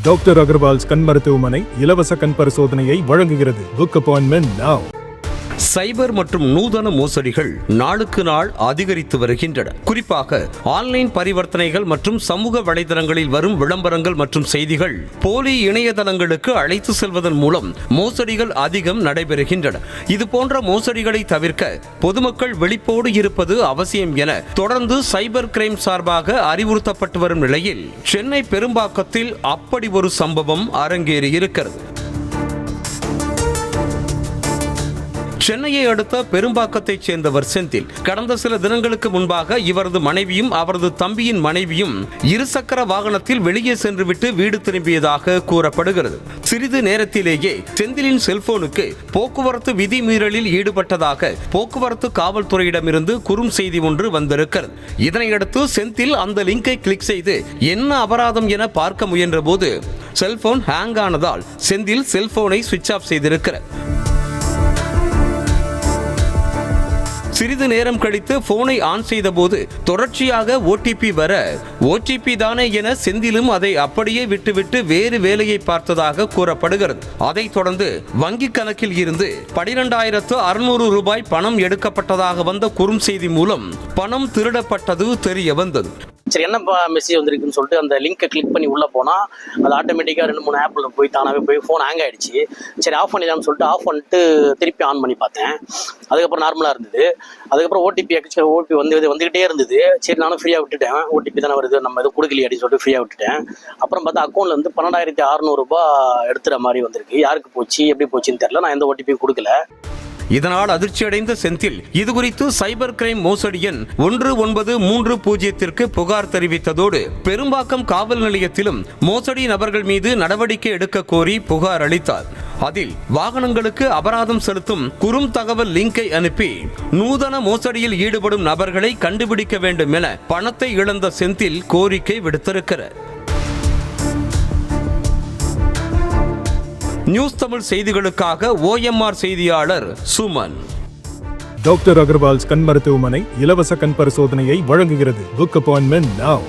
Doctor Agarwal's கண் மருத்துவமனை இலவச கண் பரிசோதனையை வழங்குகிறது. Book appointment now. சைபர் மற்றும் நூதன மோசடிகள் நாளுக்கு நாள் அதிகரித்து வருகின்றன. குறிப்பாக ஆன்லைன் பரிவர்த்தனைகள் மற்றும் சமூக வலைதளங்களில் வரும் விளம்பரங்கள் மற்றும் செய்திகள் போலி இணையதளங்களுக்கு அழைத்து செல்வதன் மூலம் மோசடிகள் அதிகம் நடைபெறுகின்றன. இதுபோன்ற மோசடிகளை தவிர்க்க பொதுமக்கள் விழிப்போடு இருப்பது அவசியம் என தொடர்ந்து சைபர் கிரைம் சார்பாக அறிவுறுத்தப்பட்டு வரும் நிலையில் சென்னை பெரும்பாக்கத்தில் அப்படி ஒரு சம்பவம் அரங்கேறியிருக்கிறது. சென்னையை அடுத்த பெரும்பாக்கத்தைச் சேர்ந்தவர் செந்தில். கடந்த சில தினங்களுக்கு முன்பாக இவரது மனைவியும் அவரது தம்பியின் மனைவியும் இருசக்கர வாகனத்தில் வெளியே சென்றுவிட்டு வீடு திரும்பியதாக கூறப்படுகிறது. சிறிது நேரத்திலேயே செந்திலின் செல்போனுக்கு போக்குவரத்து விதிமீறலில் ஈடுபட்டதாக போக்குவரத்து காவல்துறையிடமிருந்து குறுஞ்செய்தி ஒன்று வந்திருக்கிறது. இதனையடுத்து செந்தில் அந்த லிங்கை கிளிக் செய்து என்ன அபராதம் என பார்க்க முயன்ற போது செல்போன் ஹேங் ஆனதால் செந்தில் செல்போனை சுவிட்ச் ஆஃப் செய்திருக்கிறார். சிறிது நேரம் கழித்து போனை ஆன் செய்த போது தொடர்ச்சியாக ஓடிபி வர ஓடிபி தானே என செந்திலும் அதை அப்படியே விட்டுவிட்டு வேறு வேலையை பார்த்ததாக கூறப்படுகிறது. அதைத் தொடர்ந்து வங்கி கணக்கில் இருந்து 12,600 ரூபாய் பணம் எடுக்கப்பட்டதாக வந்த குறுஞ்செய்தி மூலம் பணம் திருடப்பட்டது தெரிய வந்தது. சரி, என்னப்பா மெசேஜ் வந்திருக்குன்னு சொல்லிட்டு அந்த லிங்கை கிளிக் பண்ணி உள்ளே போனால் அது ஆட்டோமேட்டிக்காக 2-3 ஆப்பில் போய் தானாகவே போய் ஃபோன் ஹேங் ஆகிடுச்சு. சரி, ஆஃப் பண்ணிடலாம்னு சொல்லிட்டு ஆஃப் பண்ணிட்டு திருப்பி ஆன் பண்ணி பார்த்தேன். அதுக்கப்புறம் நார்மலாக இருந்தது. அதுக்கப்புறம் ஓடிபி வந்துகிட்டே இருந்தது. சரி, நானும் ஃப்ரீயாக விட்டுட்டேன். ஓடிபி தானே வருது, நம்ம எதுவும் கொடுக்கலையே அப்படின்னு சொல்லிட்டு ஃப்ரீயாக விட்டுட்டேன். அப்புறம் பார்த்தா அக்கௌண்ட்டில் வந்து 12,600 ரூபாய் எடுத்துகிற மாதிரி வந்திருக்கு. யாருக்கு போச்சு, எப்படி போச்சுன்னு தெரியல. நான் எந்த ஓடிபியும் கொடுக்கல. இதனால் அதிர்ச்சியடைந்த செந்தில் இதுகுறித்து சைபர் கிரைம் மோசடி எண் 1930 புகார் தெரிவித்ததோடு பெரும்பாக்கம் காவல் நிலையத்திலும் மோசடி நபர்கள் மீது நடவடிக்கை எடுக்க கோரி புகார் அளித்தார். அதில் வாகனங்களுக்கு அபராதம் செலுத்தும் குறும் தகவல் லிங்கை அனுப்பி நூதன மோசடியில் ஈடுபடும் நபர்களை கண்டுபிடிக்க வேண்டும் என பணத்தை இழந்த செந்தில் கோரிக்கை விடுத்திருக்கிறார். நியூஸ் தமிழ் செய்திகளுக்காக OMR செய்தியாளர் சுமன். டாக்டர் அகர்வால்ஸ் கண் மருத்துவமனை இலவச கண் பரிசோதனையை வழங்குகிறது. Book appointment now.